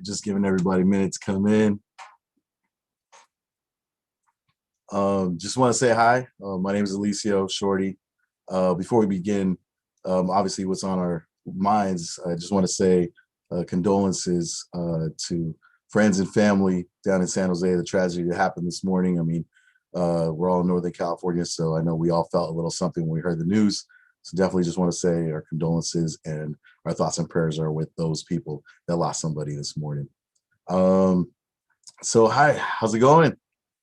Just giving everybody a minute to come in. Just want to say hi. My name is Alicio Shorty. Before we begin, obviously what's on our minds, I just want to say condolences to friends and family down in San Jose, the tragedy that happened this morning. I mean, we're all in Northern California, so I know we all felt a little something when we heard the news. So definitely just want to say our condolences and our thoughts and prayers are with those people that lost somebody this morning. So hi, how's it going?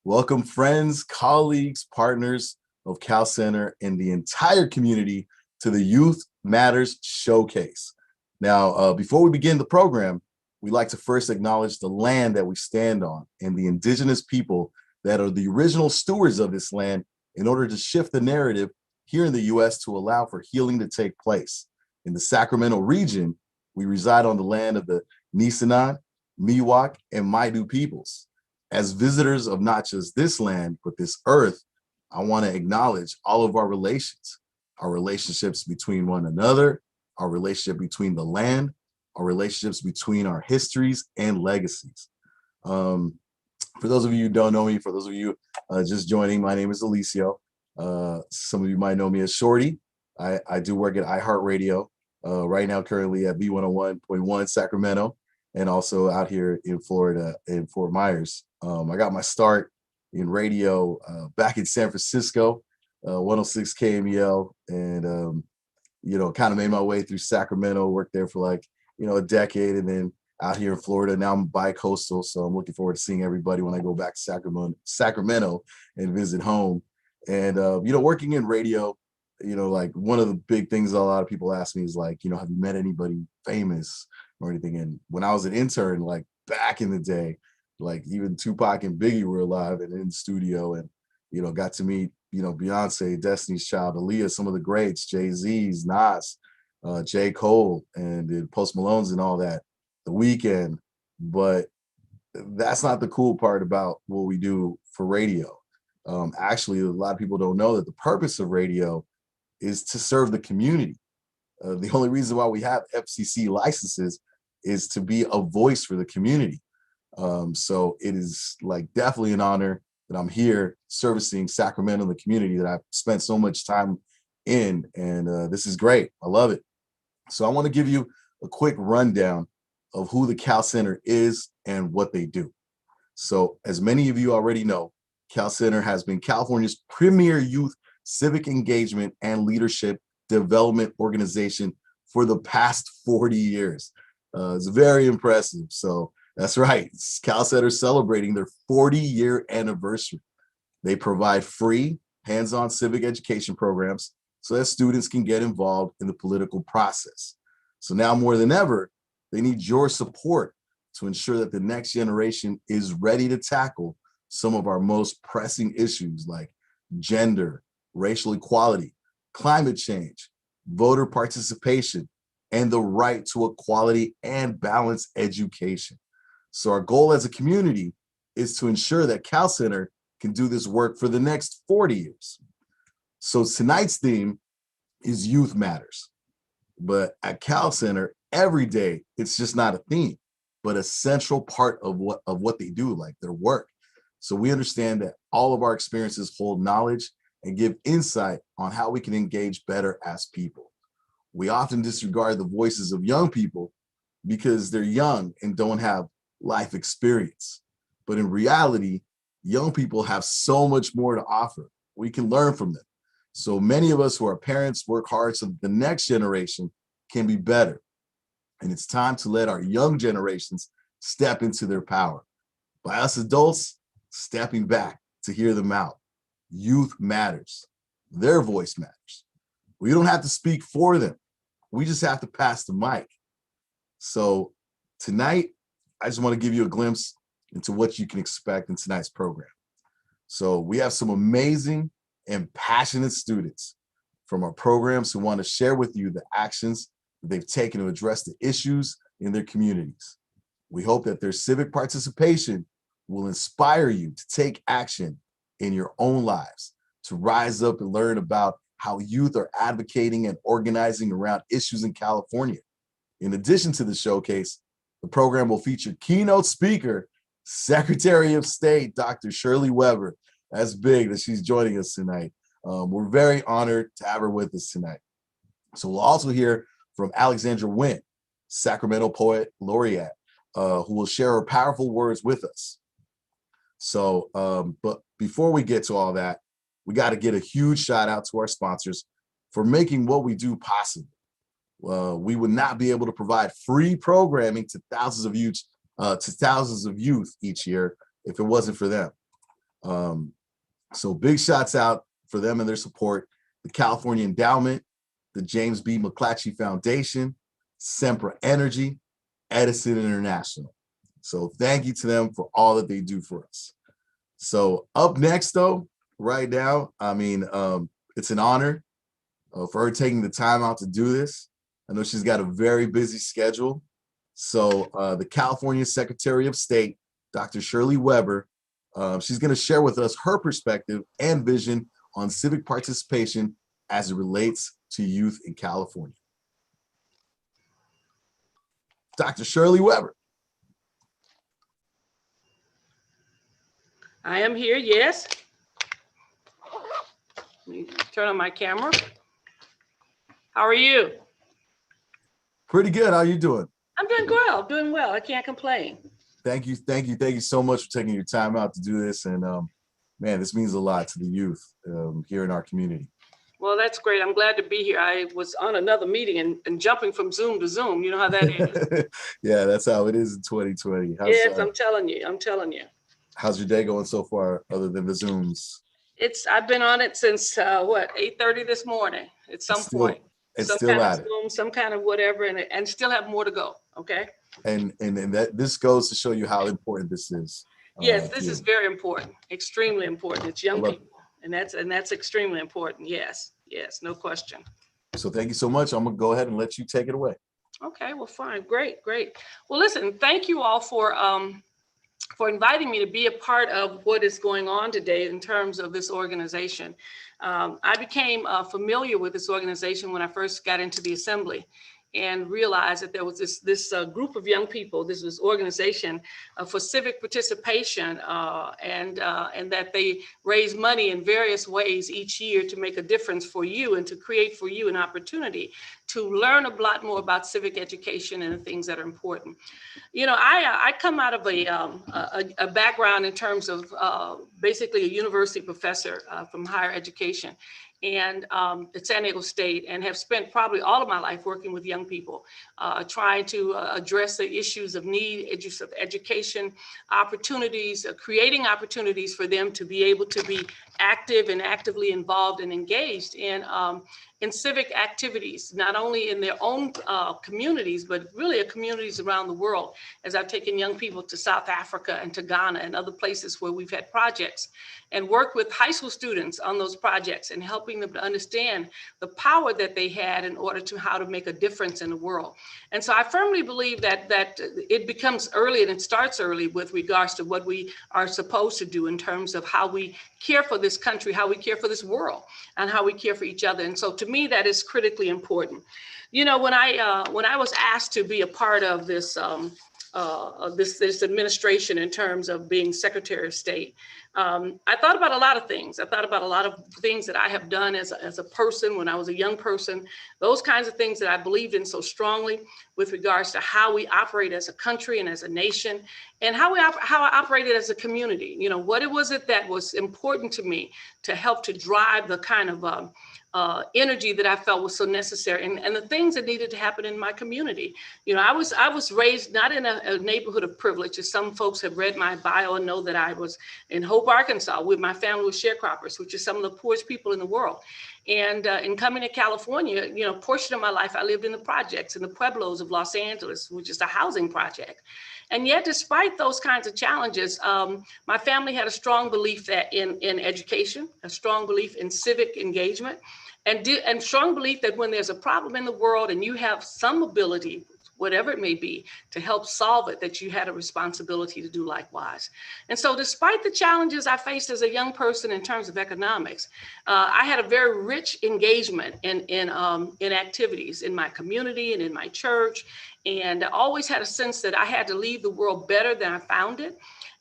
Welcome friends, colleagues, partners of CalCenter and the entire community to the Youth Matters Showcase. Now, before we begin the program, we'd like to first acknowledge the land that we stand on and the indigenous people that are the original stewards of this land in order to shift the narrative here in the US to allow for healing to take place. In the Sacramento region, we reside on the land of the Nisenan, Miwok, and Maidu peoples. As visitors of not just this land, but this earth, I want to acknowledge all of our relations, our relationships between one another, our relationship between the land, our relationships between our histories and legacies. For those of you who don't know me, for those of you just joining, my name is Alicio. Some of you might know me as Shorty. I do work at iHeartRadio right now, currently at B101.1 Sacramento, and also out here in Florida in Fort Myers. I got my start in radio back in San Francisco, 106 KMEL, and kind of made my way through Sacramento, worked there for like, a decade, and then out here in Florida. Now I'm bi-coastal, so I'm looking forward to seeing everybody when I go back to Sacramento and visit home. And, working in radio, like one of the big things a lot of people ask me is like, have you met anybody famous or anything? And when I was an intern, like back in the day, like even Tupac and Biggie were alive and in the studio, and, got to meet, Beyonce, Destiny's Child, Aaliyah, some of the greats, Jay-Z's, Nas, J. Cole, and Post Malone's and all that, The Weeknd. But that's not the cool part about what we do for radio. Actually, a lot of people don't know that the purpose of radio is to serve the community. The only reason why we have FCC licenses is to be a voice for the community. So it is like definitely an honor that I'm here servicing Sacramento and the community that I've spent so much time in, and this is great. I love it. So I want to give you a quick rundown of who the CalCenter is and what they do. So as many of you already know, CalCenter has been California's premier youth civic engagement and leadership development organization for the past 40 years. It's very impressive. So that's right, CalCenter is celebrating their 40-year anniversary. They provide free hands-on civic education programs so that students can get involved in the political process. So now more than ever, they need your support to ensure that the next generation is ready to tackle some of our most pressing issues like gender, racial equality, climate change, voter participation, and the right to a quality and balanced education. So our goal as a community is to ensure that CalCenter can do this work for the next 40 years. So tonight's theme is Youth Matters. But at CalCenter, every day, it's just not a theme, but a central part of what they do, like their work. So we understand that all of our experiences hold knowledge and give insight on how we can engage better as people. We often disregard the voices of young people because they're young and don't have life experience. But in reality, young people have so much more to offer. We can learn from them. So many of us who are parents work hard so that the next generation can be better. And it's time to let our young generations step into their power. By us adults, stepping back to hear them out. Youth matters. Their voice matters. We don't have to speak for them. We just have to pass the mic. So tonight, I just want to give you a glimpse into what you can expect in tonight's program. So we have some amazing and passionate students from our programs who want to share with you the actions that they've taken to address the issues in their communities. We hope that their civic participation will inspire you to take action in your own lives, to rise up and learn about how youth are advocating and organizing around issues in California. In addition to the showcase, The program will feature keynote speaker, Secretary of State, Dr. Shirley Weber. That's big that she's joining us tonight. We're very honored to have her with us tonight. So we'll also hear from Alexandra Nguyen, Sacramento poet laureate, who will share her powerful words with us. So, but before we get to all that, we got to get a huge shout out to our sponsors for making what we do possible. We would not be able to provide free programming to thousands of youth each year if it wasn't for them. So big shouts out for them and their support: the California Endowment, the James B. McClatchy Foundation, Sempra Energy, Edison International. So thank you to them for all that they do for us. So up next, though, right now, I mean, it's an honor for her taking the time out to do this. I know she's got a very busy schedule. So the California Secretary of State, Dr. Shirley Weber, she's going to share with us her perspective and vision on civic participation as it relates to youth in California. Dr. Shirley Weber. I am here, yes. Let me turn on my camera. How are you? Pretty good. How are you doing? I'm doing well. I'm doing well. I can't complain. Thank you so much for taking your time out to do this. And man, this means a lot to the youth here in our community. Well, that's great. I'm glad to be here. I was on another meeting and jumping from Zoom to Zoom. You know how that is. Yeah, that's how it is in 2020. Yes, I'm telling you. How's your day going so far, other than the Zooms? I've been on it since 8:30 this morning at some point. It's some still kind at of Zoom, some kind of whatever, and still have more to go. Okay. And that this goes to show you how important this is. Yes, this is very important, extremely important. It's young people, and that's extremely important. Yes, no question. So thank you so much. I'm gonna go ahead and let you take it away. Okay, well, fine, great. Well, listen, thank you all for inviting me to be a part of what is going on today in terms of this organization. I became familiar with this organization when I first got into the assembly and realized that there was this group of young people, this organization for civic participation, and that they raise money in various ways each year to make a difference for you and to create for you an opportunity to learn a lot more about civic education and the things that are important. You know, I come out of a background in terms of basically a university professor from higher education and at San Diego State, and have spent probably all of my life working with young people, trying to address the issues of need, issues of education, opportunities, creating opportunities for them to be able to be active and actively involved and engaged in civic activities, not only in their own communities, but really communities around the world, as I've taken young people to South Africa and to Ghana and other places where we've had projects, and worked with high school students on those projects and helping them to understand the power that they had in order to how to make a difference in the world. And so I firmly believe that it becomes early and it starts early with regards to what we are supposed to do in terms of how we care for this country, how we care for this world, and how we care for each other. And so to me, that is critically important. You know, when I was asked to be a part of this this administration in terms of being Secretary of State, I thought about a lot of things. I thought about a lot of things that I have done as a person when I was a young person, those kinds of things that I believed in so strongly with regards to how we operate as a country and as a nation, and how I operated as a community. You know, what was it that was important to me to help to drive the kind of energy that I felt was so necessary, and the things that needed to happen in my community. You know, I was raised not in a neighborhood of privilege, as some folks have read my bio and know that I was in Hope, Arkansas, with my family was sharecroppers, which is some of the poorest people in the world. And in coming to California, you know, a portion of my life I lived in the projects in the pueblos of Los Angeles, which is a housing project. And yet, despite those kinds of challenges, my family had a strong belief that in education, a strong belief in civic engagement, and strong belief that when there's a problem in the world and you have some ability, whatever it may be, to help solve it, that you had a responsibility to do likewise. And so despite the challenges I faced as a young person in terms of economics, I had a very rich engagement in activities in my community and in my church, and I always had a sense that I had to leave the world better than I found it,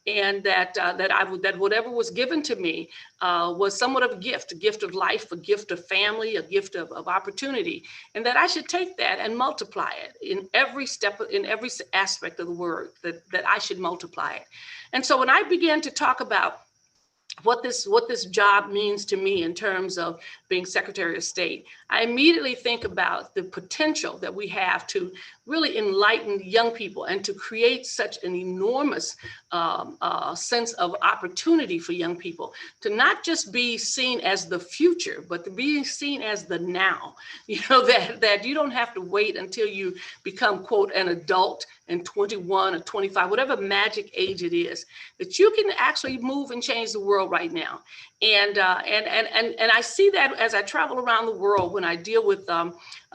and that whatever was given to me was somewhat of a gift of life, a gift of family, a gift of opportunity, and that I should take that and multiply it in every step, in every aspect of the word, that I should multiply it. And so when I began to talk about what this job means to me in terms of being Secretary of State, I immediately think about the potential that we have to really enlighten young people and to create such an enormous sense of opportunity for young people to not just be seen as the future, but to be seen as the now. You know, that you don't have to wait until you become, quote, an adult in 21 or 25, whatever magic age it is, that you can actually move and change the world right now. And I see that as I travel around the world when I deal with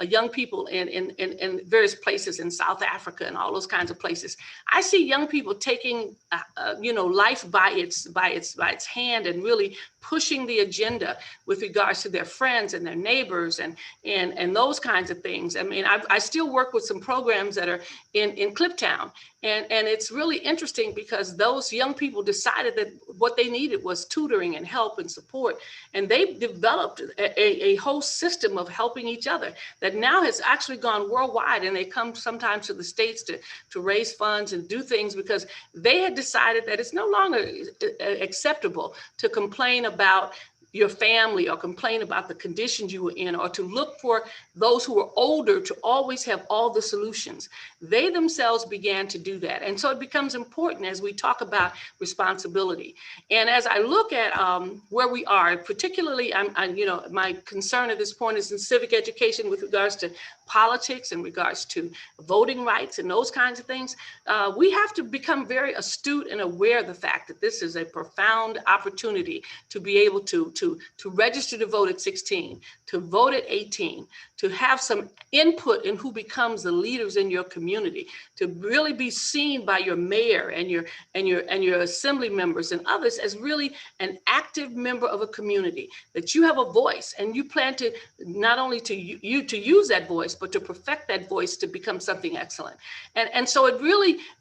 young people in various places in South Africa and all those kinds of places. I see young people taking life by its hand and really pushing the agenda with regards to their friends and their neighbors and those kinds of things. I mean, I still work with some programs that are in Cliptown. And it's really interesting because those young people decided that what they needed was tutoring and help and support. And they've developed a whole system of helping each other that now has actually gone worldwide. And they come sometimes to the States to raise funds and do things because they had decided that it's no longer acceptable to complain about your family or complain about the conditions you were in, or to look for those who are older to always have all the solutions. They themselves began to do that. And so it becomes important as we talk about responsibility. And as I look at where we are, particularly, my concern at this point is in civic education with regards to politics, in regards to voting rights and those kinds of things. We have to become very astute and aware of the fact that this is a profound opportunity to be able to register to vote at 16, to vote at 18, to have some input in who becomes the leaders in your community, to really be seen by your mayor and your assembly members and others as really an active member of a community, that you have a voice and you plan to not only to use that voice, but to perfect that voice to become something excellent. And so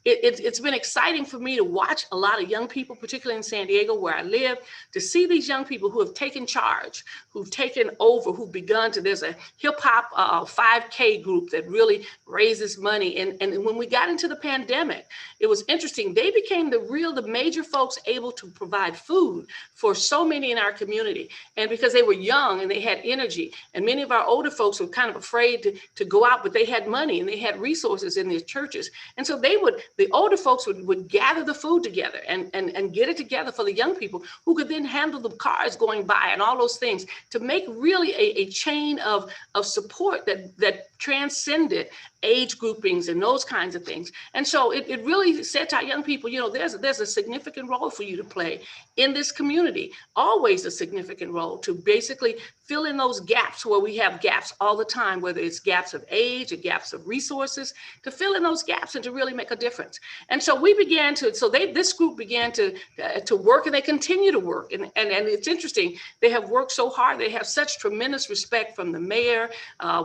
it's been exciting for me to watch a lot of young people, particularly in San Diego where I live, to see these young people who have taken charge, who've taken over, who've begun to, there's a hip hop 5K group that really raises money. And when we got into the pandemic, it was interesting. They became the major folks able to provide food for so many in our community. And because they were young and they had energy, and many of our older folks were kind of afraid to go out, but they had money and they had resources in their churches. And so the older folks would gather the food together and get it together for the young people who could then handle the cars going by and all those things to make really a chain of support that transcended age groupings and those kinds of things. And so it really said to our young people, there's a significant role for you to play in this community, always a significant role to basically fill in those gaps where we have gaps all the time, whether it's gaps of age or gaps of resources, to fill in those gaps and to really make a difference. And so this group began to work, and they continue to work. And it's interesting, they have worked so hard. They have such tremendous respect from the mayor.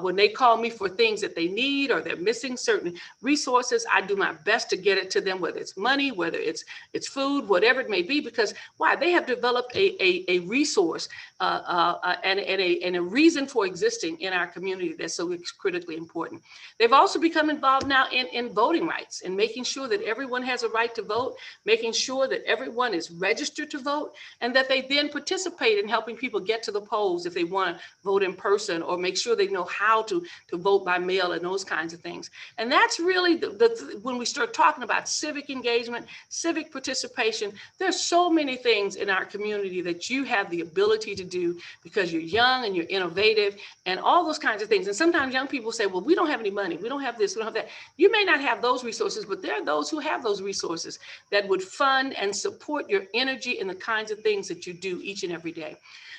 When they call me for things that they need or they're missing certain resources, I do my best to get it to them, whether it's money, whether it's food, whatever it may be, because they have developed a resource and a reason for existing in our community that's so critically important. They've also become involved now in voting rights and making sure that everyone has a right to vote, making sure that everyone is registered to vote, and that they then participate in helping people get to the polls if they want to vote in person, or make sure they know how to vote by mail and those kinds of things. And that's really when we start talking about civic engagement, civic participation, there's so many things in our community that you have the ability to do because you're young and you're innovative and all those kinds of things. And sometimes young people say, well, we don't have any money, we don't have this, we don't have that. You may not have those resources, but there are those who have those resources that would fund and support your energy and the kinds of things that you do each and every day.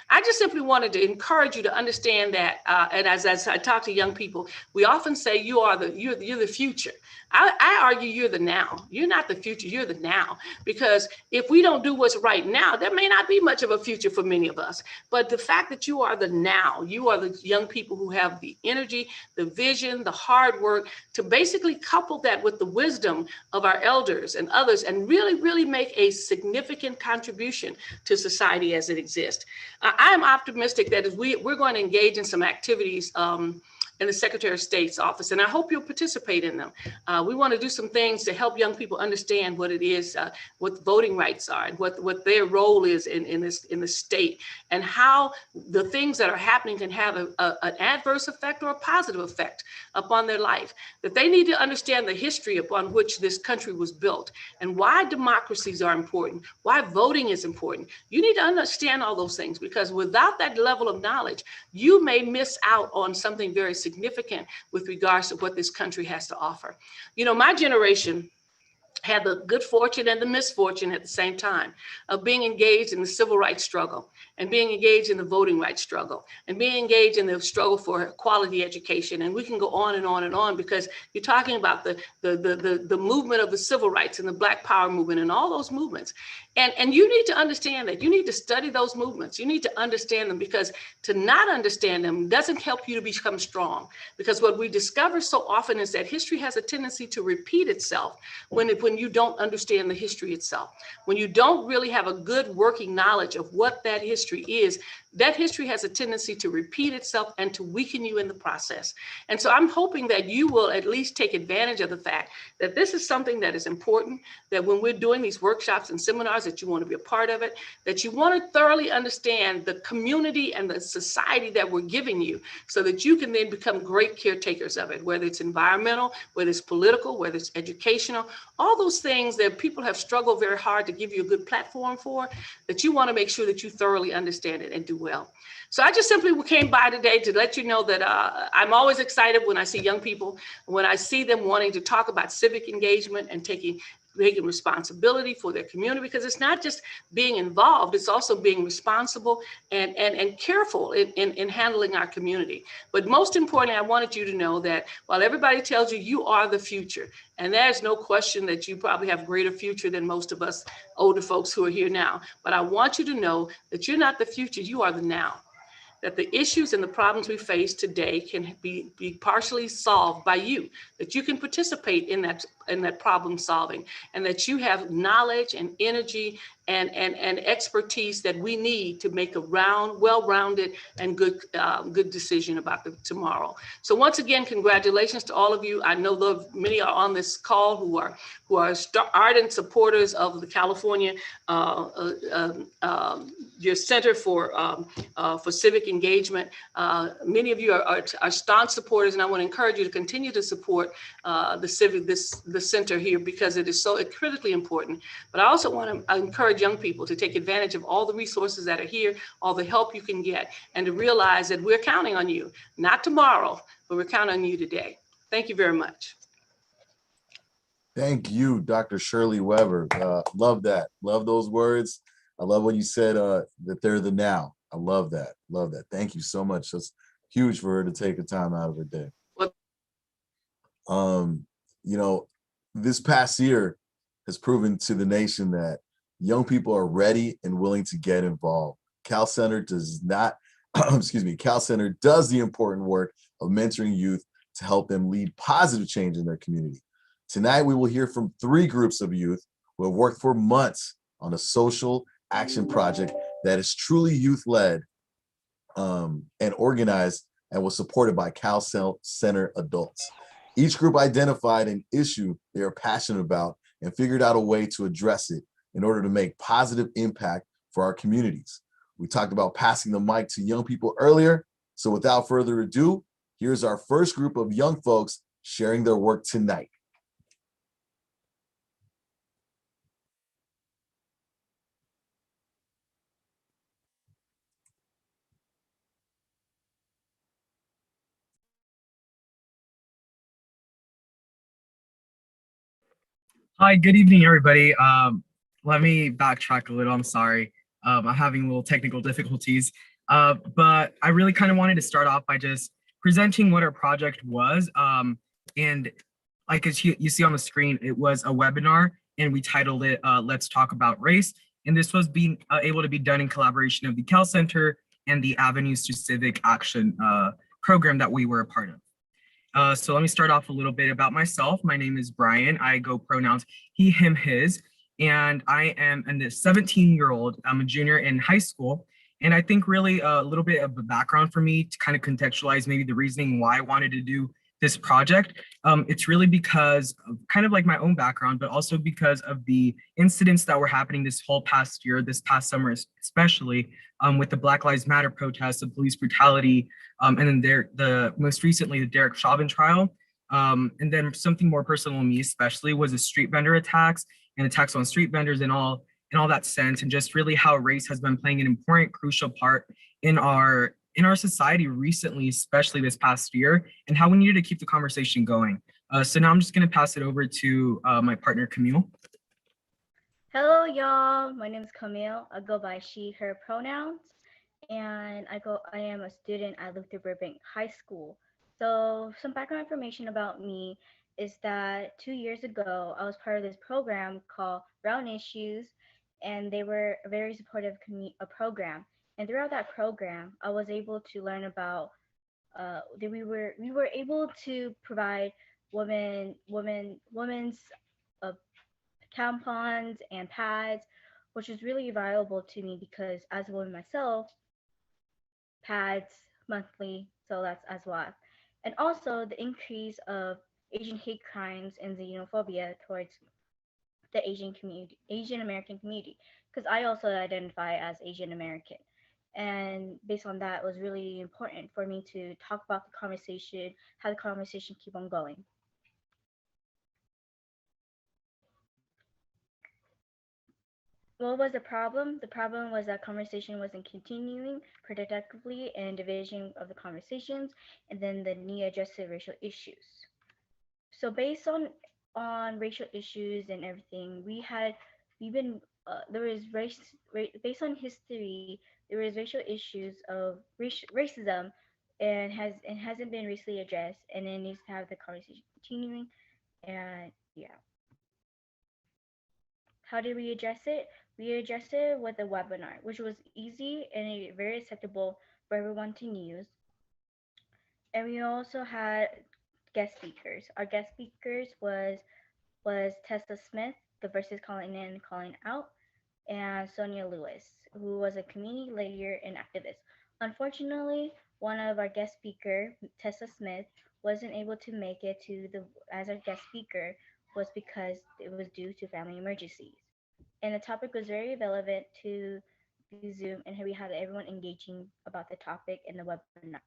I just simply wanted to encourage you to understand that, and as I talk to young people, people, we often say you're the future. I argue you're the now. You're not the future, you're the now. Because if we don't do what's right now, there may not be much of a future for many of us. But the fact that you are the now, you are the young people who have the energy, the vision, the hard work to basically couple that with the wisdom of our elders and others and really, really make a significant contribution to society as it exists. I'm optimistic that as we're going to engage in some activities in the Secretary of State's office, and I hope you'll participate in them. We want to do some things to help young people understand what it is, what voting rights are, and what their role is in the state, and how the things that are happening can have an adverse effect or a positive effect upon their life. That they need to understand the history upon which this country was built, and why democracies are important, why voting is important. You need to understand all those things, because without that level of knowledge, you may miss out on something very significant with regards to what this country has to offer. You know, my generation had the good fortune and the misfortune at the same time of being engaged in the civil rights struggle, and being engaged in the voting rights struggle, and being engaged in the struggle for quality education. And we can go on and on and on, because you're talking about the movement of the civil rights and the Black Power movement and all those movements. And you need to understand that. You need to study those movements. You need to understand them, because to not understand them doesn't help you to become strong. Because what we discover so often is that history has a tendency to repeat itself when you don't understand the history itself. When you don't really have a good working knowledge of what that history is, that history has a tendency to repeat itself and to weaken you in the process. And so I'm hoping that you will at least take advantage of the fact that this is something that is important, that when we're doing these workshops and seminars, that you want to be a part of it, that you want to thoroughly understand the community and the society that we're giving you, so that you can then become great caretakers of it, whether it's environmental, whether it's political, whether it's educational, all those things that people have struggled very hard to give you a good platform for, that you want to make sure that you thoroughly understand it and do well. So I just simply came by today to let you know that I'm always excited when I see young people, when I see them wanting to talk about civic engagement and taking responsibility for their community, because it's not just being involved, it's also being responsible and careful in handling our community. But most importantly, I wanted you to know that while everybody tells you you are the future, and there's no question that you probably have greater future than most of us older folks who are here now, but I want you to know that you're not the future, you are the now. That the issues and the problems we face today can be partially solved by you, that you can participate in that problem solving, and that you have knowledge and energy and expertise that we need to make a well-rounded and good decision about the tomorrow. So once again, congratulations to all of you. I know many are on this call who are ardent supporters of the California your Center for Civic Engagement. Many of you are staunch supporters, and I want to encourage you to continue to support the center here, because it is so critically important. But I also want to encourage young people to take advantage of all the resources that are here, all the help you can get, and to realize that we're counting on you, not tomorrow, but we're counting on you today. Thank you very much. Thank you, Dr. Shirley Weber. Love that. Love those words. I love what you said, that they're the now. I love that. Love that. Thank you so much. That's huge for her to take a time out of her day. You know, this past year has proven to the nation that young people are ready and willing to get involved. CalCenter does not, CalCenter does the important work of mentoring youth to help them lead positive change in their community. Tonight, we will hear from 3 groups of youth who have worked for months on a social action project that is truly youth-led and organized, and was supported by CalCenter adults. Each group identified an issue they are passionate about and figured out a way to address it in order to make positive impact for our communities. We talked about passing the mic to young people earlier, so without further ado, here's our first group of young folks sharing their work tonight. Hi, good evening, everybody. Let me backtrack a little. I'm sorry. I'm having little technical difficulties, but I really kind of wanted to start off by just presenting what our project was. And like as you see on the screen, it was a webinar, and we titled it Let's Talk About Race. And this was being able to be done in collaboration of the CalCenter and the Avenues to Civic Action program that we were a part of. So let me start off a little bit about myself. My name is Brian. I go pronouns he, him, his, and I am a 17-year-old. I'm a junior in high school. And I think really a little bit of a background for me to kind of contextualize maybe the reasoning why I wanted to do this project. It's really because of kind of like my own background, but also because of the incidents that were happening this whole past year, this past summer, especially with the Black Lives Matter protests, the police brutality, and then the most recently, the Derek Chauvin trial. And then something more personal to me, especially, was the street vendor attacks and attacks on street vendors and all that sense, and just really how race has been playing an important, crucial part in our society recently, especially this past year, and how we needed to keep the conversation going. So now I'm just going to pass it over to my partner, Camille. Hello, y'all. My name is Camille. I go by she, her pronouns, and I am a student at Luther Burbank High School. So some background information about me is that 2 years ago, I was part of this program called Brown Issues, and they were a very supportive program. And throughout that program, I was able to learn about that we were able to provide women's tampons and pads, which was really valuable to me because as a woman myself, pads monthly, so that's as well. And also the increase of Asian hate crimes and xenophobia towards the Asian American community, because I also identify as Asian American. And based on that, it was really important for me to talk about the conversation, how the conversation keep on going. What was the problem? The problem was that conversation wasn't continuing productively and division of the conversations, and then the need to address the racial issues. So based on racial issues and everything, there was based on history, there was racial issues of racism, and hasn't been recently addressed, and it needs to have the conversation continuing. And yeah, how did we address it? We addressed it with a webinar, which was easy and very acceptable for everyone to use. And we also had guest speakers. Our guest speakers was Tessa Smith, the versus calling in and calling out, and Sonia Lewis, who was a community leader and activist. Unfortunately, one of our guest speaker, Tessa Smith, wasn't able to make it as our guest speaker was because it was due to family emergencies. And the topic was very relevant to the Zoom, and we had everyone engaging about the topic in the webinar.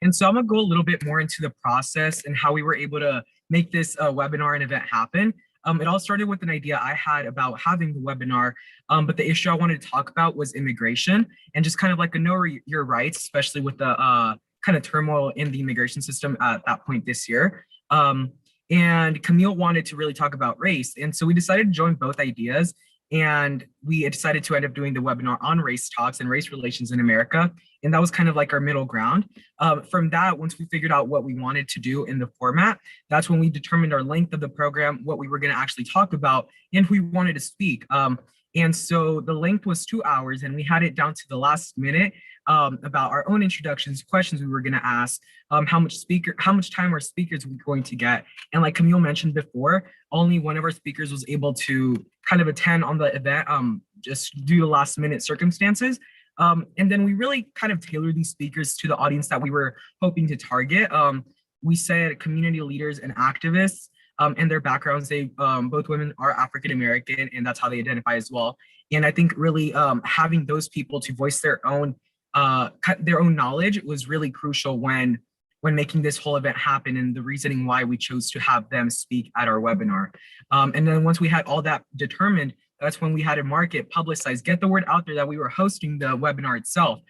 And so I'm gonna go a little bit more into the process and how we were able to make this webinar and event happen. It all started with an idea I had about having the webinar, but the issue I wanted to talk about was immigration and just kind of like know your rights, especially with the kind of turmoil in the immigration system at that point this year. And Camille wanted to really talk about race. And so we decided to join both ideas. And we decided to end up doing the webinar on race talks and race relations in America. And that was kind of like our middle ground. From that, once we figured out what we wanted to do in the format, that's when we determined our length of the program, what we were going to actually talk about, and who we wanted to speak. And so the length was 2 hours, and we had it down to the last minute about our own introductions, questions we were going to ask, how much time our speakers were going to get. And like Camille mentioned before, only one of our speakers was able to kind of attend on the event just due to last minute circumstances. And then we really kind of tailored these speakers to the audience that we were hoping to target. We said community leaders and activists, and their backgrounds. Both women are African American, and that's how they identify as well. And I think really having those people to voice their own knowledge was really crucial when making this whole event happen, and the reasoning why we chose to have them speak at our webinar. And then once we had all that determined, that's when we had to market, publicize, get the word out there that we were hosting the webinar itself.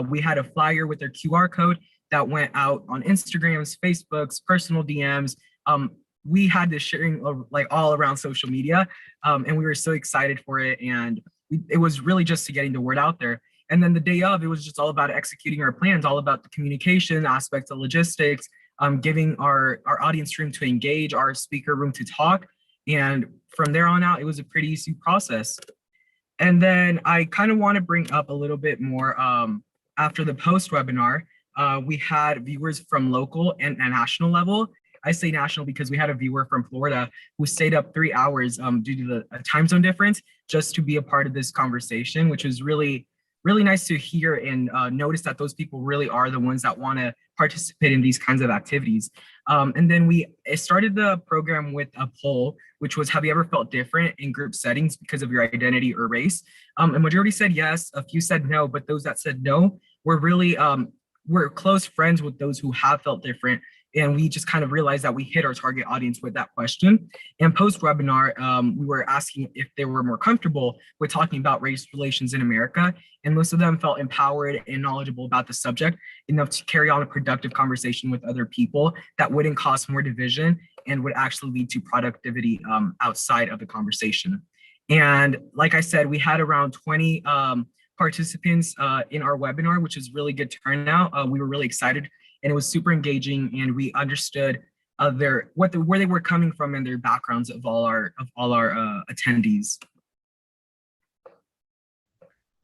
We had a flyer with their QR code that went out on Instagrams, Facebooks, personal DMs. We had this sharing of, like, all around social media, and we were so excited for it. And it was really just to getting the word out there. And then the day of, it was just all about executing our plans, all about the communication aspects, the logistics, giving our audience room to engage, our speaker room to talk. And from there on out, it was a pretty easy process. And then I kind of want to bring up a little bit more after the post webinar. We had viewers from local and national level. I say national because we had a viewer from Florida who stayed up 3 hours due to the time zone difference just to be a part of this conversation, which was really, really nice to hear and notice that those people really are the ones that want to participate in these kinds of activities. And then we started the program with a poll, which was, have you ever felt different in group settings because of your identity or race? A majority said yes, a few said no, but those that said no were really, we're close friends with those who have felt different. And we just kind of realized that we hit our target audience with that question. And post-webinar, we were asking if they were more comfortable with talking about race relations in America. And most of them felt empowered and knowledgeable about the subject enough to carry on a productive conversation with other people that wouldn't cause more division and would actually lead to productivity outside of the conversation. And like I said, we had around 20 participants in our webinar, which is really good turnout. We were really excited and it was super engaging, and we understood where they were coming from and their backgrounds of all our attendees.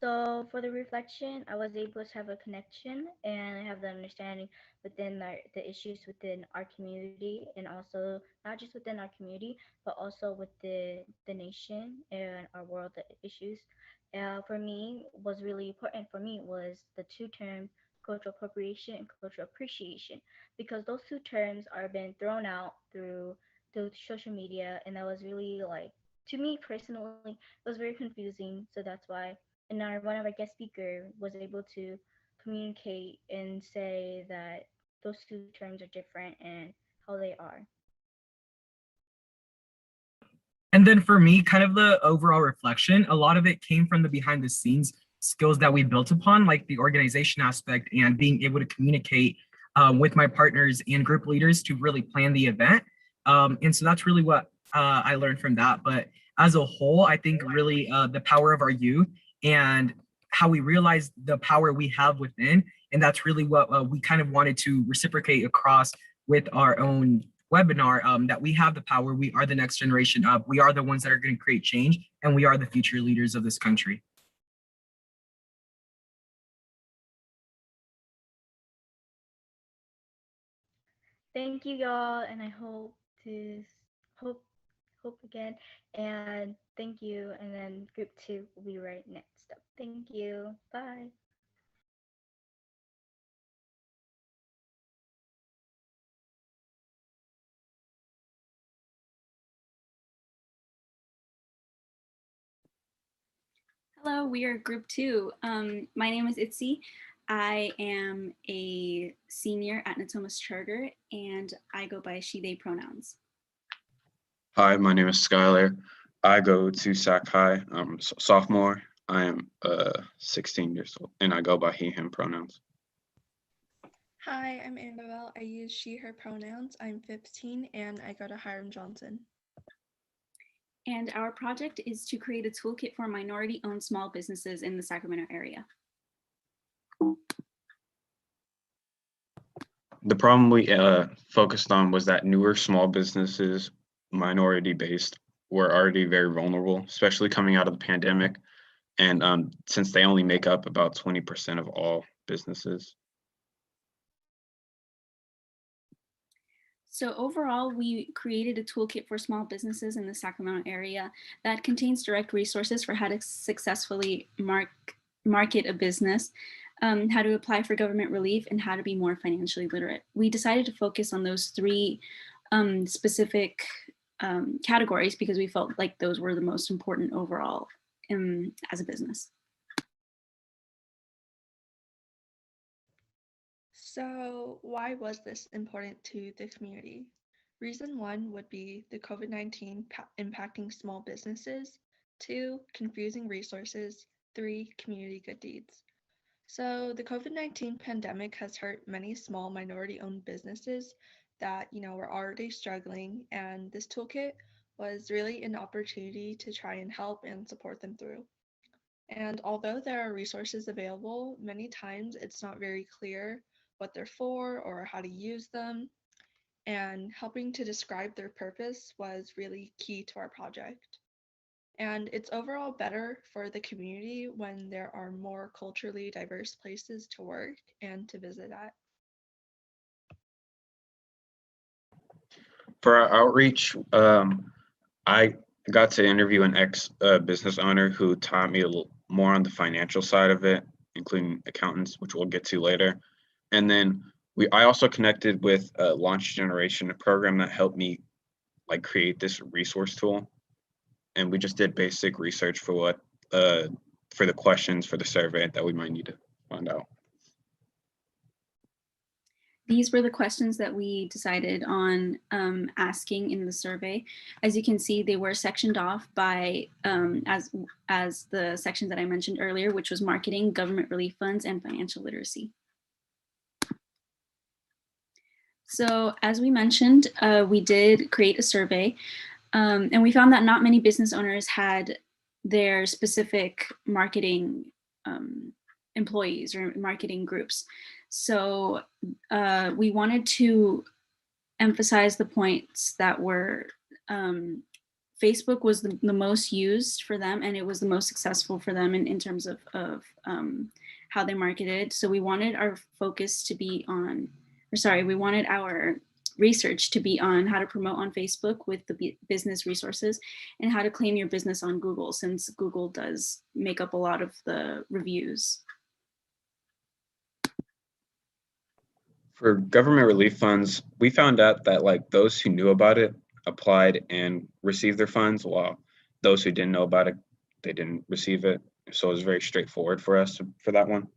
So for the reflection, I was able to have a connection and have the understanding within the issues within our community, and also not just within our community, but also with the nation and our world issues. For me, was really important for me was the two terms cultural appropriation and cultural appreciation, because those two terms are been thrown out through social media, and that was really like, to me personally, it was very confusing. So that's why, and one of our guest speaker was able to communicate and say that those two terms are different and how they are. And then for me, kind of the overall reflection, a lot of it came from the behind the scenes skills that we built upon, like the organization aspect and being able to communicate with my partners and group leaders to really plan the event. And so that's really what I learned from that. But as a whole, I think really the power of our youth and how we realize the power we have within. And that's really what we kind of wanted to reciprocate across with our own webinar, that we have the power, we are the next generation up, we are the ones that are going to create change, and we are the future leaders of this country. Thank you, y'all, and I hope to hope again. And thank you. And then group two will be right next up. Thank you. Bye. Hello, we are group two. My name is Itzy. I am a senior at Natomas Charter, and I go by she, they pronouns. Hi, my name is Skylar. I go to Sac High. I'm a sophomore. I am 16 years old, and I go by he, him pronouns. Hi, I'm Annabelle. I use she, her pronouns. I'm 15, and I go to Hiram Johnson. And our project is to create a toolkit for minority-owned small businesses in the Sacramento area. The problem we focused on was that newer small businesses, minority-based, were already very vulnerable, especially coming out of the pandemic. And since they only make up about 20% of all businesses. So overall, we created a toolkit for small businesses in the Sacramento area that contains direct resources for how to successfully market a business, how to apply for government relief, and how to be more financially literate. We decided to focus on those three specific categories because we felt like those were the most important overall as a business. So why was this important to the community? Reason one would be the COVID-19 impacting small businesses. 2, confusing resources. 3, community good deeds. So the COVID-19 pandemic has hurt many small minority-owned businesses that, were already struggling, and this toolkit was really an opportunity to try and help and support them through. And although there are resources available, many times it's not very clear what they're for or how to use them. And helping to describe their purpose was really key to our project. And it's overall better for the community when there are more culturally diverse places to work and to visit at. For our outreach, I got to interview an ex business owner who taught me a little more on the financial side of it, including accountants, which we'll get to later. And then I also connected with Launch Generation, a program that helped me like create this resource tool. And we just did basic research for for the questions for the survey that we might need to find out. These were the questions that we decided on asking in the survey. As you can see, they were sectioned off by as the sections that I mentioned earlier, which was marketing, government relief funds, and financial literacy. So as we mentioned, we did create a survey and we found that not many business owners had their specific marketing employees or marketing groups. So we wanted to emphasize the points that were Facebook was the most used for them, and it was the most successful for them in terms of how they marketed. So we wanted our focus to be on, we wanted our research to be on how to promote on Facebook with the business resources and how to claim your business on Google, since Google does make up a lot of the reviews. For government relief funds, we found out that like those who knew about it applied and received their funds, while those who didn't know about it, they didn't receive it. So it was very straightforward for us for that one.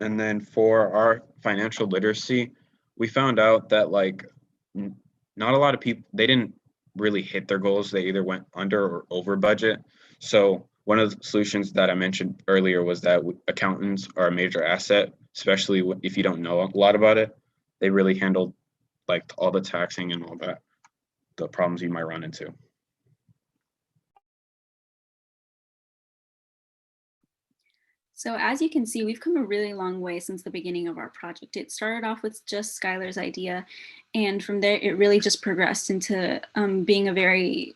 And then for our financial literacy, we found out that like not a lot of people, they didn't really hit their goals. They either went under or over budget. So one of the solutions that I mentioned earlier was that accountants are a major asset, especially if you don't know a lot about it. They really handle like all the taxing and all that, the problems you might run into. So as you can see, we've come a really long way since the beginning of our project. It started off with just Skylar's idea, and from there it really just progressed into being a very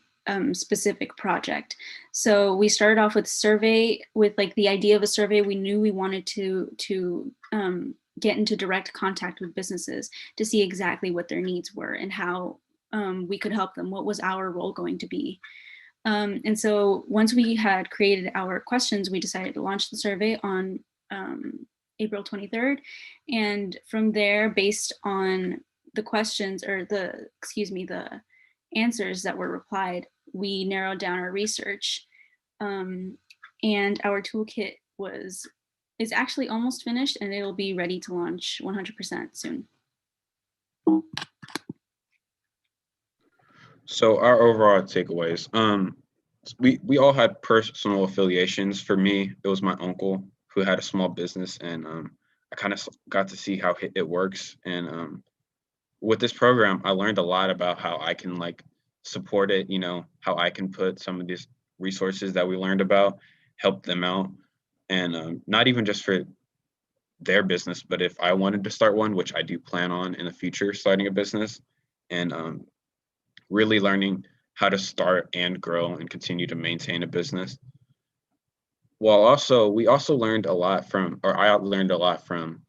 specific project. So we started off with survey, with like the idea of a survey. We knew we wanted to get into direct contact with businesses to see exactly what their needs were and how we could help them. What was our role going to be? And so once we had created our questions, we decided to launch the survey on April 23rd. And from there, based on the questions or the answers that were replied, we narrowed down our research. And our toolkit is actually almost finished, and it'll be ready to launch 100% soon. So our overall takeaways, we all had personal affiliations. For me, it was my uncle who had a small business, and I kind of got to see how it works. And with this program, I learned a lot about how I can like support it, you know, how I can put some of these resources that we learned about, help them out. And not even just for their business, but if I wanted to start one, which I do plan on in the future, starting a business, and really learning how to start and grow and continue to maintain a business. While also, we also learned a lot from, or I learned a lot from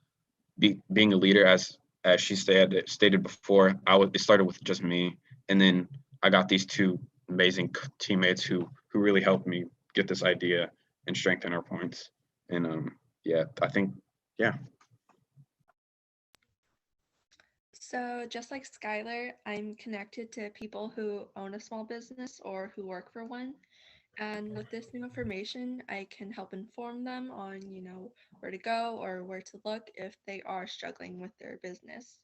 being a leader. As she stated before, it started with just me, and then I got these two amazing teammates who really helped me get this idea and strengthen our points. And yeah, I think, yeah. So just like Skylar, I'm connected to people who own a small business or who work for one. And with this new information, I can help inform them on, you know, where to go or where to look if they are struggling with their business.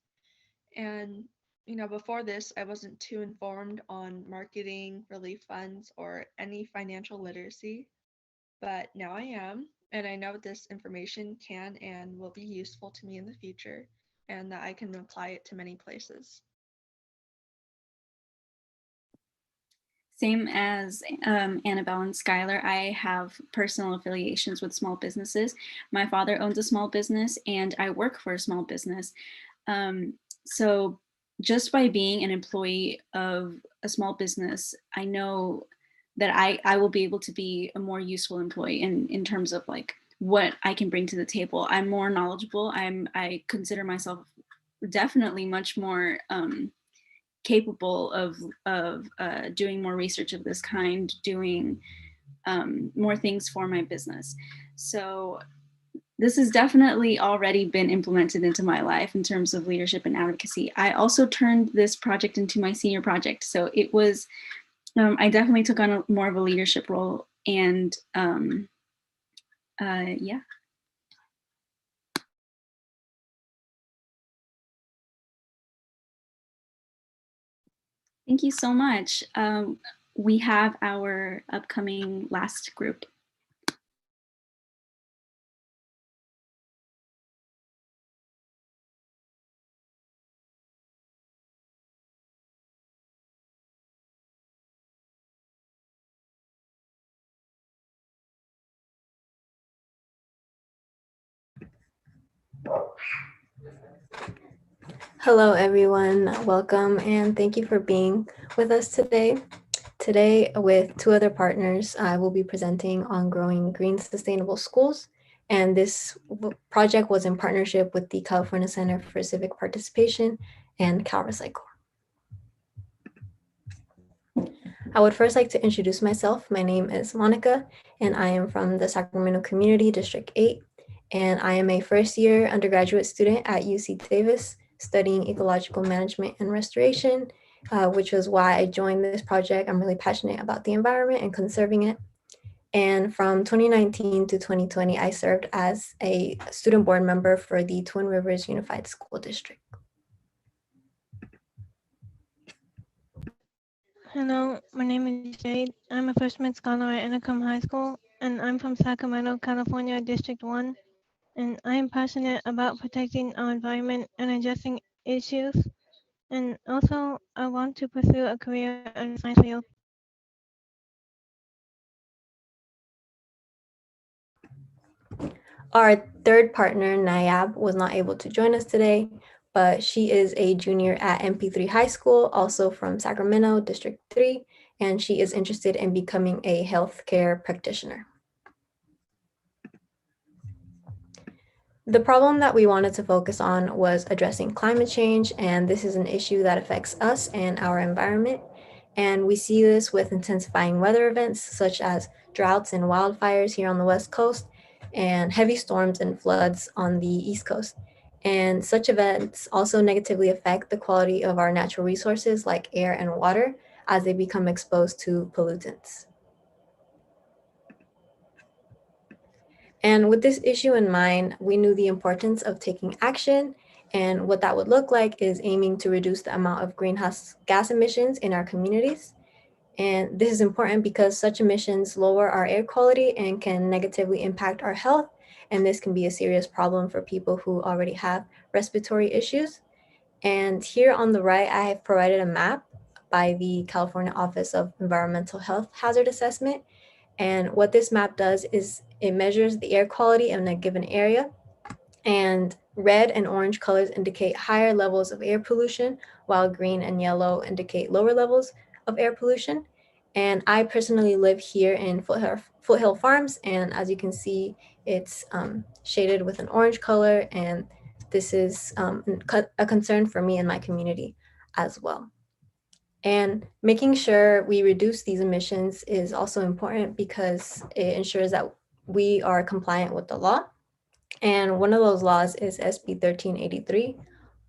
And, you know, before this, I wasn't too informed on marketing, relief funds, or any financial literacy, but now I am. And I know this information can and will be useful to me in the future, and that I can apply it to many places. Same as Annabelle and Skylar, I have personal affiliations with small businesses. My father owns a small business and I work for a small business. So just by being an employee of a small business, I know that I will be able to be a more useful employee in terms of like what I can bring to the table. I'm more knowledgeable. I consider myself definitely much more capable of doing more research of this kind, doing more things for my business. So this has definitely already been implemented into my life in terms of leadership and advocacy. I also turned this project into my senior project. So it was, I definitely took on more of a leadership role, and yeah. Thank you so much. We have our upcoming last group. Hello, everyone. Welcome and thank you for being with us today. Today, with two other partners, I will be presenting on growing green sustainable schools. And this project was in partnership with the California Center for Civic Participation and CalRecycle. I would first like to introduce myself. My name is Monica, and I am from the Sacramento Community District 8. And I am a first-year undergraduate student at UC Davis, studying ecological management and restoration, which was why I joined this project. I'm really passionate about the environment and conserving it. And from 2019 to 2020, I served as a student board member for the Twin Rivers Unified School District. Hello, my name is Jade. I'm a freshman scholar at Ennicom High School, and I'm from Sacramento, California, District 1. And I am passionate about protecting our environment and addressing issues. And also, I want to pursue a career in the science field. Our third partner, Nayab, was not able to join us today, but she is a junior at MP3 High School, also from Sacramento, District 3, and she is interested in becoming a healthcare practitioner. The problem that we wanted to focus on was addressing climate change, and this is an issue that affects us and our environment. And we see this with intensifying weather events such as droughts and wildfires here on the West Coast, and heavy storms and floods on the East Coast. And such events also negatively affect the quality of our natural resources like air and water as they become exposed to pollutants. And with this issue in mind, we knew the importance of taking action, and what that would look like is aiming to reduce the amount of greenhouse gas emissions in our communities. And this is important because such emissions lower our air quality and can negatively impact our health. And this can be a serious problem for people who already have respiratory issues. And here on the right, I have provided a map by the California Office of Environmental Health Hazard Assessment. And what this map does is it measures the air quality in a given area. And red and orange colors indicate higher levels of air pollution, while green and yellow indicate lower levels of air pollution. And I personally live here in Foothill Farms, and as you can see, it's shaded with an orange color, and this is a concern for me and my community as well. And making sure we reduce these emissions is also important because it ensures that we are compliant with the law. And one of those laws is SB 1383,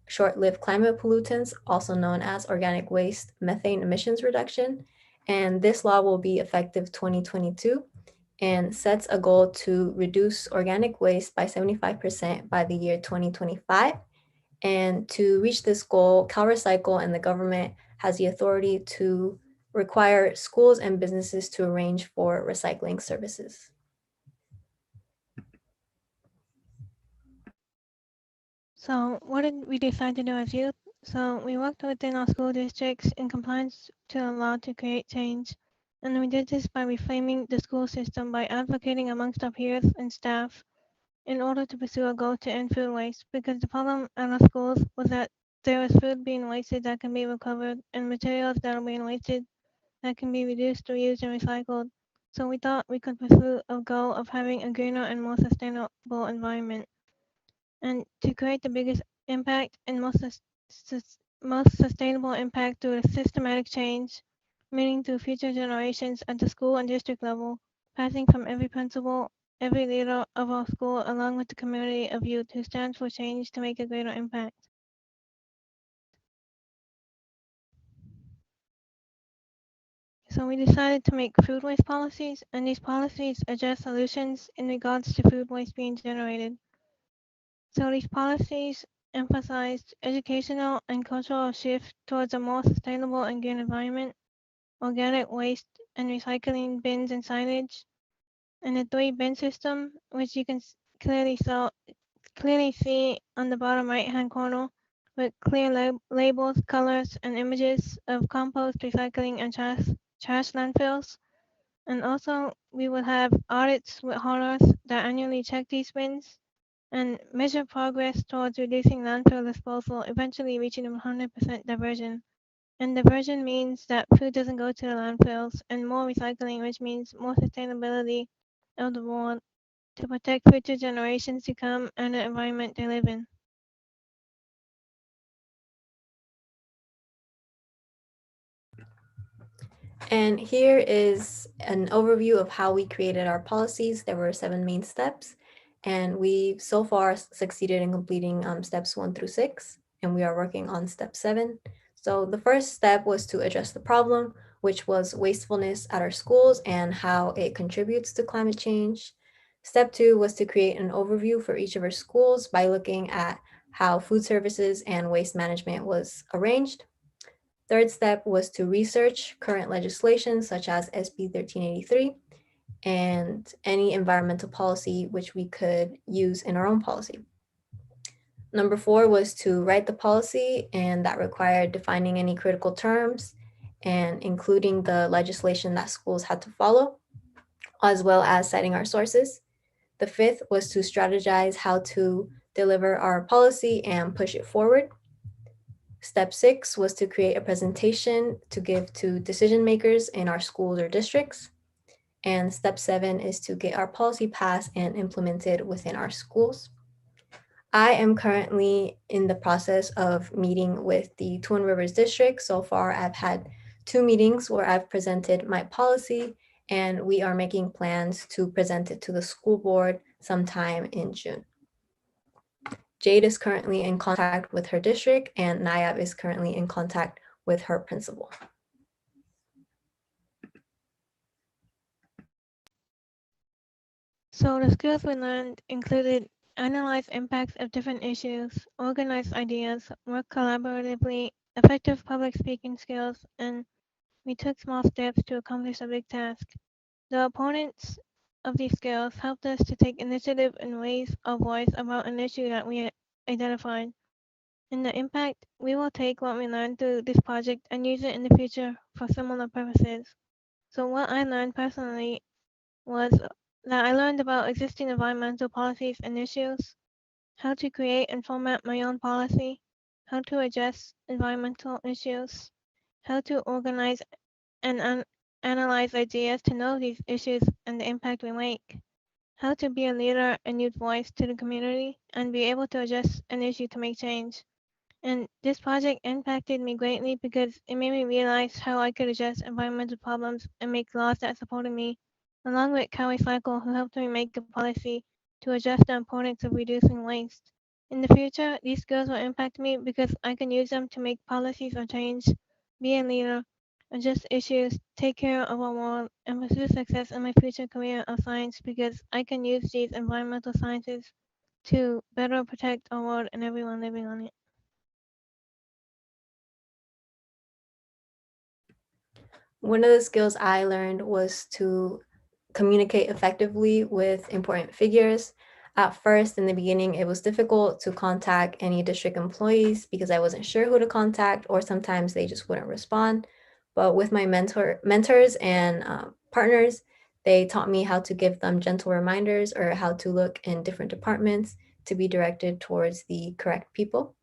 short-lived climate pollutants, also known as organic waste methane emissions reduction. And this law will be effective 2022 and sets a goal to reduce organic waste by 75% by the year 2025. And to reach this goal, CalRecycle and the government has the authority to require schools and businesses to arrange for recycling services. So what did we decide to do as youth? So we worked within our school districts in compliance to the law to create change. And we did this by reframing the school system by advocating amongst our peers and staff in order to pursue a goal to end food waste, because the problem at our schools was that there was food being wasted that can be recovered and materials that are being wasted that can be reduced, reused, and recycled. So we thought we could pursue a goal of having a greener and more sustainable environment. And to create the biggest impact and most sustainable impact through a systematic change, meaning through future generations at the school and district level, passing from every principal, every leader of our school, along with the community of youth who stands for change to make a greater impact. So we decided to make food waste policies, and these policies address solutions in regards to food waste being generated. So these policies emphasized educational and cultural shift towards a more sustainable and green environment, organic waste and recycling bins and signage, and a 3-bin system, which you can clearly see on the bottom right-hand corner with clear labels, colors, and images of compost, recycling, and trash landfills. And also, we will have audits with haulers that annually check these bins and measure progress towards reducing landfill disposal, eventually reaching 100% diversion. And diversion means that food doesn't go to the landfills, and more recycling, which means more sustainability of the world to protect future generations to come and the environment they live in. And here is an overview of how we created our policies. There were 7 main steps, and we so far succeeded in completing steps 1 through 6, and we are working on step 7. So the first step was to address the problem, which was wastefulness at our schools and how it contributes to climate change. Step 2 was to create an overview for each of our schools by looking at how food services and waste management was arranged. Third step was to research current legislation such as SB 1383 and any environmental policy which we could use in our own policy. Number 4 was to write the policy, and that required defining any critical terms and including the legislation that schools had to follow, as well as citing our sources. The 5th was to strategize how to deliver our policy and push it forward. Step 6 was to create a presentation to give to decision makers in our schools or districts. And step 7 is to get our policy passed and implemented within our schools. I am currently in the process of meeting with the Twin Rivers District. So far, I've had 2 meetings where I've presented my policy, and we are making plans to present it to the school board sometime in June. Jade is currently in contact with her district, and Nayab is currently in contact with her principal. So the skills we learned included analyze impacts of different issues, organize ideas, work collaboratively, effective public speaking skills, and we took small steps to accomplish a big task. The opponents of these skills helped us to take initiative and raise our voice about an issue that we identified. In the impact, we will take what we learned through this project and use it in the future for similar purposes. So what I learned personally was that I learned about existing environmental policies and issues, how to create and format my own policy, how to address environmental issues, how to organize and analyze ideas to know these issues and the impact we make, how to be a leader and use voice to the community and be able to address an issue to make change. And this project impacted me greatly because it made me realize how I could address environmental problems and make laws that supported me, along with Cowie Cycle, who helped me make a policy to address the importance of reducing waste. In the future, these skills will impact me because I can use them to make policies or change, be a leader, address issues, take care of our world, and pursue success in my future career of science because I can use these environmental sciences to better protect our world and everyone living on it. One of the skills I learned was to communicate effectively with important figures. At first, in the beginning, it was difficult to contact any district employees because I wasn't sure who to contact, or sometimes they just wouldn't respond. But with my mentors and partners, they taught me how to give them gentle reminders or how to look in different departments to be directed towards the correct people.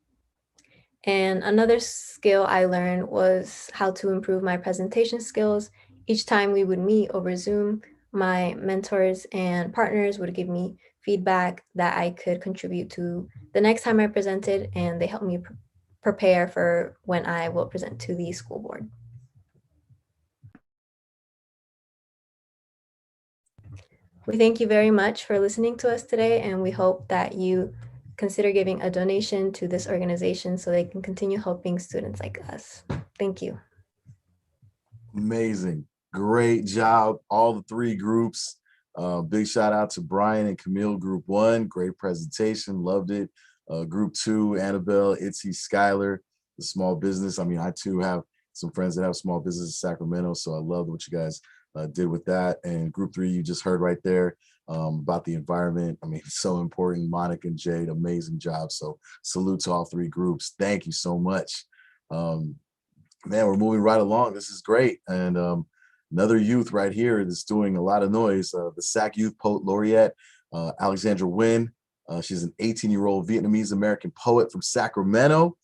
And another skill I learned was how to improve my presentation skills. Each time we would meet over Zoom, my mentors and partners would give me feedback that I could contribute to the next time I presented, and they helped me prepare for when I will present to the school board. We thank you very much for listening to us today, and we hope that you consider giving a donation to this organization so they can continue helping students like us. Thank you. Amazing. Great job, all the three groups. Big shout out to Brian and Camille, Group 1. Great presentation, loved it. Group 2, Annabelle, Itzy, Skylar, the small business. I mean, I too have some friends that have small business in Sacramento, so I love what you guys did with that. And Group 3, you just heard right there about the environment. I mean, it's so important. Monica and Jade, amazing job. So salute to all three groups. Thank you so much. Man, we're moving right along. This is great. And another youth right here that's doing a lot of noise, the SAC Youth Poet Laureate, Alexandra Nguyen. She's an 18-year-old Vietnamese American poet from Sacramento.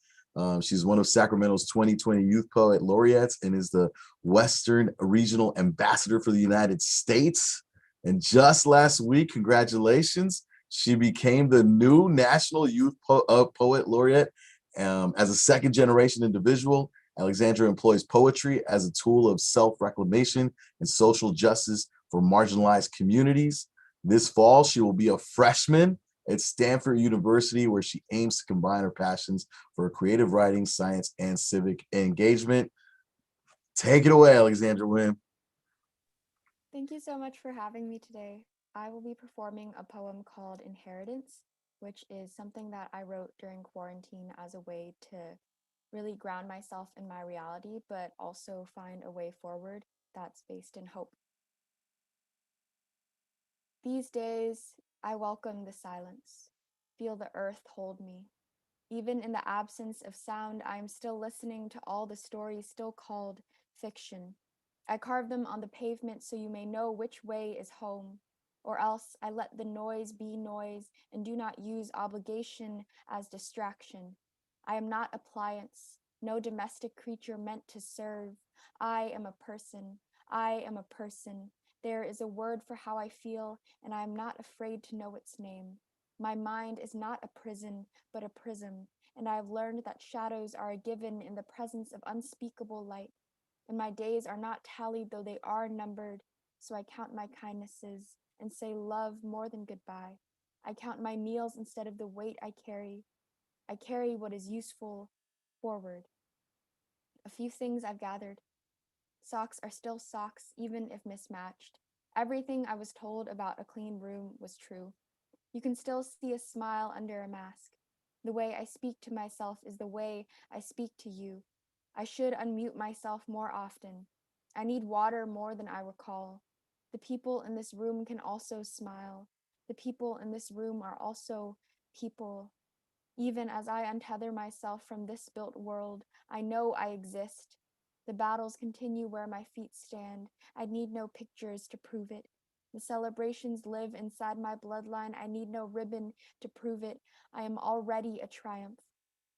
She's one of Sacramento's 2020 Youth Poet Laureates and is the Western Regional Ambassador for the United States. And just last week, congratulations, she became the new National Youth Poet Laureate. As a second-generation individual, Alexandra employs poetry as a tool of self-reclamation and social justice for marginalized communities. This fall, she will be a freshman at Stanford University, where she aims to combine her passions for creative writing, science, and civic engagement. Take it away, Alexandra Nguyen. Thank you so much for having me today. I will be performing a poem called Inheritance, which is something that I wrote during quarantine as a way to really ground myself in my reality, but also find a way forward that's based in hope. These days, I welcome the silence, feel the earth hold me. Even in the absence of sound, I am still listening to all the stories still called fiction. I carve them on the pavement so you may know which way is home, or else I let the noise be noise and do not use obligation as distraction. I am not appliance, no domestic creature meant to serve. I am a person. I am a person. There is a word for how I feel, and I am not afraid to know its name. My mind is not a prison, but a prism, and I have learned that shadows are a given in the presence of unspeakable light. And my days are not tallied, though they are numbered, so I count my kindnesses and say love more than goodbye. I count my meals instead of the weight I carry. I carry what is useful forward. A few things I've gathered. Socks are still socks, even if mismatched. Everything I was told about a clean room was true. You can still see a smile under a mask. The way I speak to myself is the way I speak to you. I should unmute myself more often. I need water more than I recall. The people in this room can also smile. The people in this room are also people. Even as I untether myself from this built world, I know I exist. The battles continue where my feet stand. I need no pictures to prove it. The celebrations live inside my bloodline. I need no ribbon to prove it. I am already a triumph.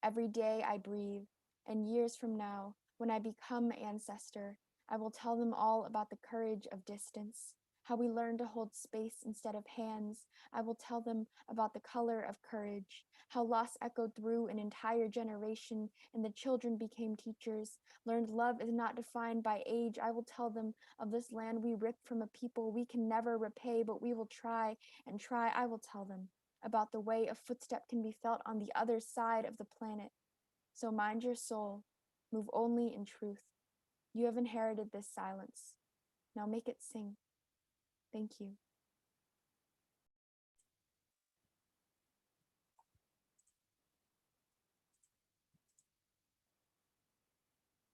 Every day I breathe, and years from now, when I become ancestor, I will tell them all about the courage of distance, how we learn to hold space instead of hands. I will tell them about the color of courage, how loss echoed through an entire generation and the children became teachers, learned love is not defined by age. I will tell them of this land we ripped from a people we can never repay, but we will try and try. I will tell them about the way a footstep can be felt on the other side of the planet. So mind your soul, move only in truth. You have inherited this silence. Now make it sing. Thank you.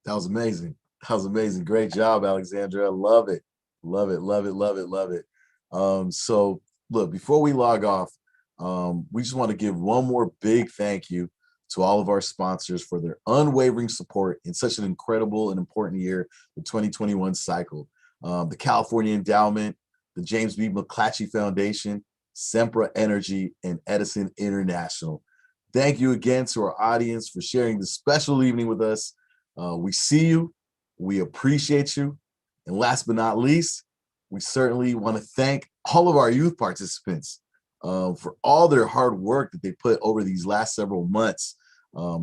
That was amazing. That was amazing. Great job, Alexandra. Love it. Love it. Love it. Love it. Love it. So look, before we log off, we just want to give one more big thank you to all of our sponsors for their unwavering support in such an incredible and important year, the 2021 cycle. The California Endowment, the James B. McClatchy Foundation, Sempra Energy, and Edison International. Thank you again to our audience for sharing this special evening with us. We see you, we appreciate you, and last but not least, we certainly want to thank all of our youth participants for all their hard work that they put over these last several months.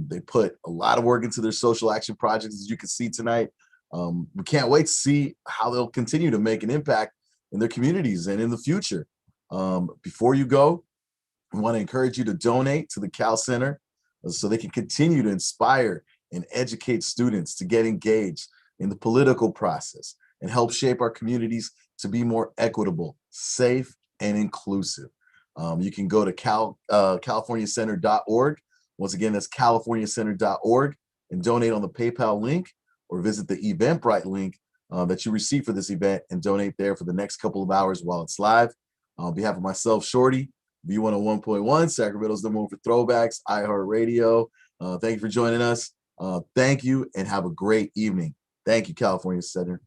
They put a lot of work into their social action projects, as you can see tonight. We can't wait to see how they'll continue to make an impact in their communities and in the future. Before you go, we want to encourage you to donate to the CalCenter so they can continue to inspire and educate students to get engaged in the political process and help shape our communities to be more equitable, safe, and inclusive. You can go to californiacenter.org. Once again, that's californiacenter.org, and donate on the PayPal link, or visit the Eventbrite link that you receive for this event and donate there for the next couple of hours while it's live. On behalf of myself, Shorty, V101.1, Sacramento's number one for throwbacks, iHeartRadio. Thank you for joining us. Thank you, and have a great evening. Thank you, California Center.